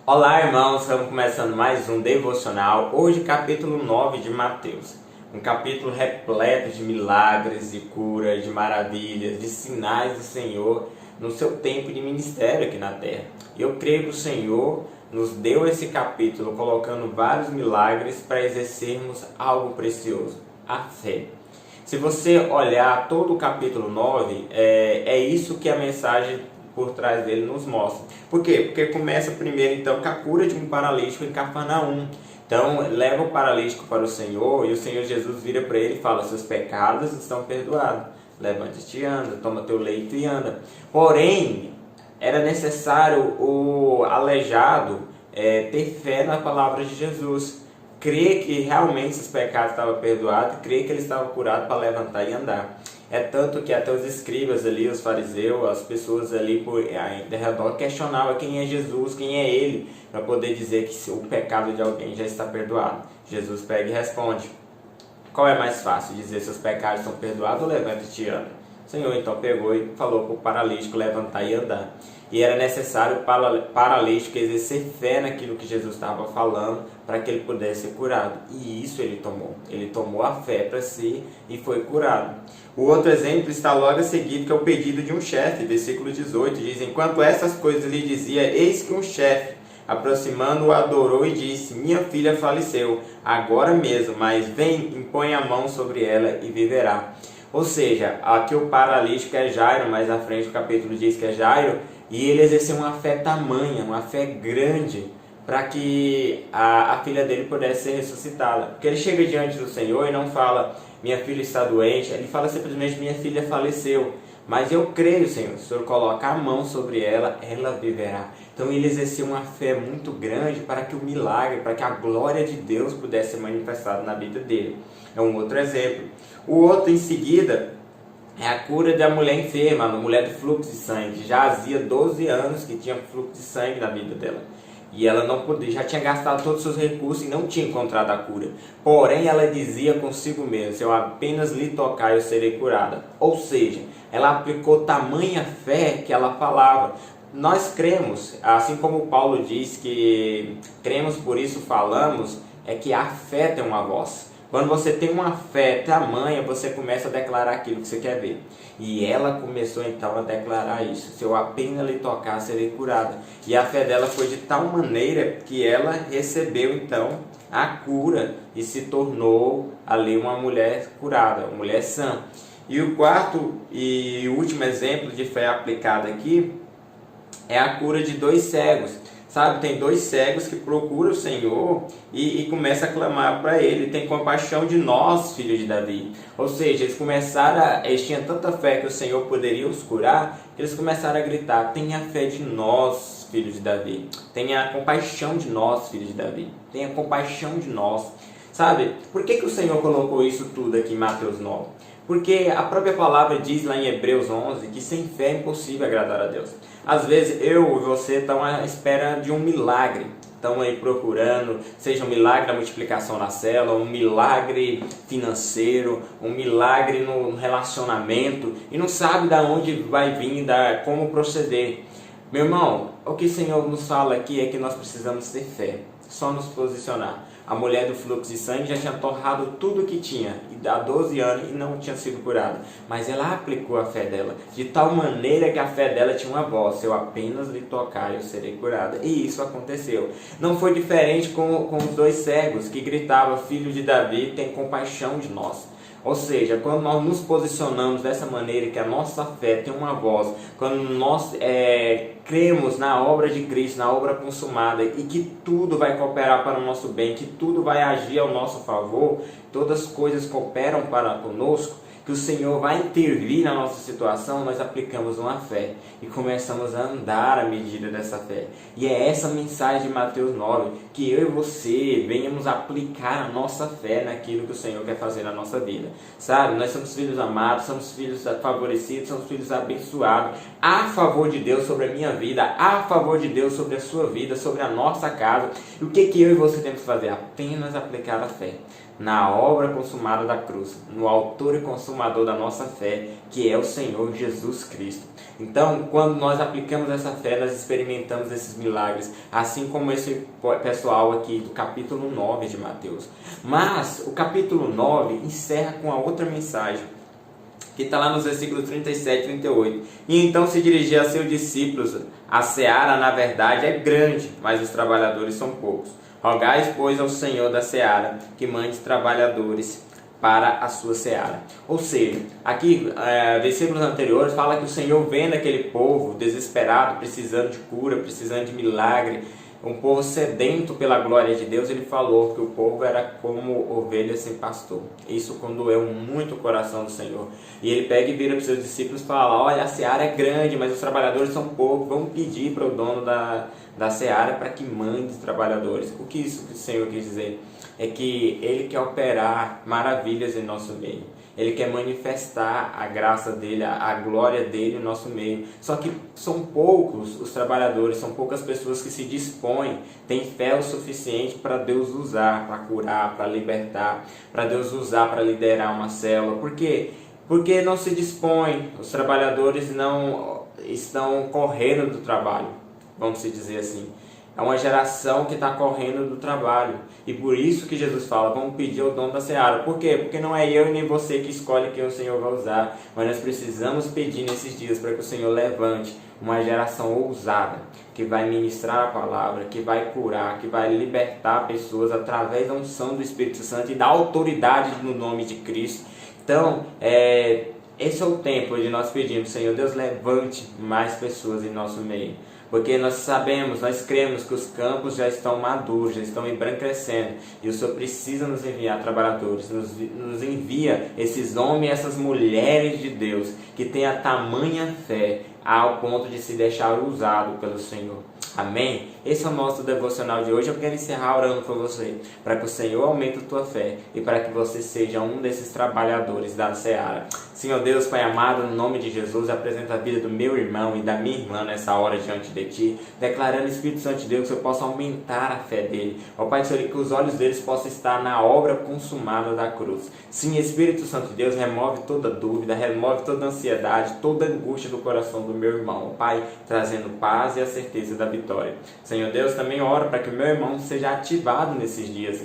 Olá, irmãos, estamos começando mais um devocional. Hoje, capítulo 9 de Mateus. Um capítulo repleto de milagres, de curas, de maravilhas, de sinais do Senhor no seu tempo de ministério aqui na terra. Eu creio que o Senhor nos deu esse capítulo colocando vários milagres para exercermos algo precioso, a fé. Se você olhar todo o capítulo 9, é isso que a mensagem por trás dele nos mostra. Por quê? Porque começa primeiro então com a cura de um paralítico em Cafarnaum. Então leva o paralítico para o Senhor e o Senhor Jesus vira para ele e fala: seus pecados estão perdoados, levante-te e anda, toma teu leito e anda. Porém, era necessário o aleijado ter fé na palavra de Jesus, crer que realmente os pecados estavam perdoados, crer que ele estava curado para levantar e andar. É tanto que até os escribas ali, os fariseus, as pessoas ali por redor questionavam quem é Jesus, quem é ele, para poder dizer que o pecado de alguém já está perdoado. Jesus pega e responde: qual é mais fácil, dizer seus pecados estão perdoados ou levanta-te e anda? O Senhor então pegou e falou para o paralítico levantar e andar. E era necessário o paralítico exercer fé naquilo que Jesus estava falando para que ele pudesse ser curado. E isso ele tomou. Ele tomou a fé para si e foi curado. O outro exemplo está logo a seguir, que é o pedido de um chefe. Versículo 18 diz: enquanto essas coisas lhe dizia, eis que um chefe, aproximando-o, adorou e disse: minha filha faleceu agora mesmo, mas vem, impõe a mão sobre ela e viverá. Ou seja, aqui o paralítico é Jairo, mais à frente o capítulo diz que é Jairo, e ele exerceu uma fé tamanha, uma fé grande, para que a filha dele pudesse ser ressuscitada. Porque ele chega diante do Senhor e não fala: minha filha está doente, ele fala simplesmente: minha filha faleceu. Mas eu creio, Senhor, se o Senhor colocar a mão sobre ela, ela viverá. Então ele exerceu uma fé muito grande para que o milagre, para que a glória de Deus pudesse ser manifestada na vida dele. É um outro exemplo. O outro em seguida é a cura da mulher enferma, a mulher do fluxo de sangue. Já havia 12 anos que tinha fluxo de sangue na vida dela. E ela não podia, já tinha gastado todos os seus recursos e não tinha encontrado a cura. Porém, ela dizia consigo mesma: se eu apenas lhe tocar, eu serei curada. Ou seja, ela aplicou tamanha fé que ela falava. Nós cremos, assim como Paulo diz que cremos, por isso falamos, é que a fé tem uma voz. Quando você tem uma fé tamanha, você começa a declarar aquilo que você quer ver. E ela começou então a declarar isso: se eu apenas lhe tocar, serei curada. E a fé dela foi de tal maneira que ela recebeu então a cura e se tornou ali uma mulher curada, uma mulher sã. E o quarto e último exemplo de fé aplicada aqui é a cura de 2 cegos. Sabe, tem 2 cegos que procuram o Senhor e começam a clamar para Ele: tem compaixão de nós, filhos de Davi. Ou seja, eles tinham tanta fé que o Senhor poderia os curar, que eles começaram a gritar: tenha fé de nós, filhos de Davi. Tenha compaixão de nós, filhos de Davi. Tenha compaixão de nós. Sabe, por que o Senhor colocou isso tudo aqui em Mateus 9? Porque a própria palavra diz lá em Hebreus 11 que sem fé é impossível agradar a Deus. Às vezes eu e você estão à espera de um milagre. Estão aí procurando, seja um milagre da multiplicação na célula, um milagre financeiro, um milagre no relacionamento, e não sabe de onde vai vir, como proceder. Meu irmão, o que o Senhor nos fala aqui é que nós precisamos ter fé, só nos posicionar. A mulher do fluxo de sangue já tinha torrado tudo que tinha há 12 anos e não tinha sido curada. Mas ela aplicou a fé dela, de tal maneira que a fé dela tinha uma voz: se eu apenas lhe tocar, eu serei curada. E isso aconteceu. Não foi diferente com os 2 cegos que gritavam: filho de Davi, tem compaixão de nós. Ou seja, quando nós nos posicionamos dessa maneira, que a nossa fé tem uma voz, quando nós cremos na obra de Cristo, na obra consumada, e que tudo vai cooperar para o nosso bem, que tudo vai agir ao nosso favor, todas as coisas cooperam para conosco, que o Senhor vai intervir na nossa situação, nós aplicamos uma fé e começamos a andar à medida dessa fé. E é essa mensagem de Mateus 9, que eu e você venhamos aplicar a nossa fé naquilo que o Senhor quer fazer na nossa vida. Sabe, nós somos filhos amados, somos filhos favorecidos, somos filhos abençoados, a favor de Deus sobre a minha vida, a favor de Deus sobre a sua vida, sobre a nossa casa. E o que eu e você temos que fazer? Apenas aplicar a fé na obra consumada da cruz, no autor e consumador da nossa fé, que é o Senhor Jesus Cristo. Então, quando nós aplicamos essa fé, nós experimentamos esses milagres, assim como esse pessoal aqui do capítulo 9 de Mateus. Mas o capítulo 9 encerra com a outra mensagem, que está lá nos versículos 37 e 38. E então se dirigia a seus discípulos: a seara, na verdade, é grande, mas os trabalhadores são poucos. Rogai, pois, ao Senhor da seara que mande trabalhadores para a sua seara. Ou seja, aqui, versículos anteriores, fala que o Senhor, vendo aquele povo desesperado, precisando de cura, precisando de milagre, um povo sedento pela glória de Deus, ele falou que o povo era como ovelha sem pastor. Isso condoeu muito o coração do Senhor. E ele pega e vira para os seus discípulos e fala: olha, a seara é grande, mas os trabalhadores são poucos. Vamos pedir para o dono da seara para que mande os trabalhadores. O que isso que o Senhor quis dizer? É que Ele quer operar maravilhas em nosso meio. Ele quer manifestar a graça dele, a glória dele no nosso meio. Só que são poucos os trabalhadores, são poucas pessoas que se dispõem, têm fé o suficiente para Deus usar, para curar, para libertar, para Deus usar para liderar uma célula. Por quê? Porque não se dispõem, os trabalhadores não estão correndo do trabalho, vamos dizer assim. É uma geração que está correndo do trabalho. E por isso que Jesus fala: vamos pedir ao dono da seara. Por quê? Porque não é eu e nem você que escolhe quem o Senhor vai usar. Mas nós precisamos pedir nesses dias para que o Senhor levante uma geração ousada, que vai ministrar a palavra, que vai curar, que vai libertar pessoas através da unção do Espírito Santo e da autoridade no nome de Cristo. Então, esse é o tempo de nós pedirmos: Senhor Deus, levante mais pessoas em nosso meio. Porque nós sabemos, nós cremos que os campos já estão maduros, já estão embranquecendo. E o Senhor precisa nos enviar trabalhadores, nos envia esses homens e essas mulheres de Deus que têm a tamanha fé ao ponto de se deixar usado pelo Senhor. Amém? Esse é o nosso devocional de hoje. Eu quero encerrar orando por você, para que o Senhor aumente a tua fé e para que você seja um desses trabalhadores da seara. Senhor Deus, Pai amado, no nome de Jesus, apresenta a vida do meu irmão e da minha irmã nessa hora diante de Ti, declarando, Espírito Santo de Deus, que eu possa aumentar a fé dele. Ó Pai, Senhor, que os olhos deles possam estar na obra consumada da cruz. Sim, Espírito Santo de Deus, remove toda dúvida, remove toda ansiedade, toda angústia do coração do meu irmão, Pai, trazendo paz e a certeza da vitória. Senhor Deus, também oro para que o meu irmão seja ativado nesses dias,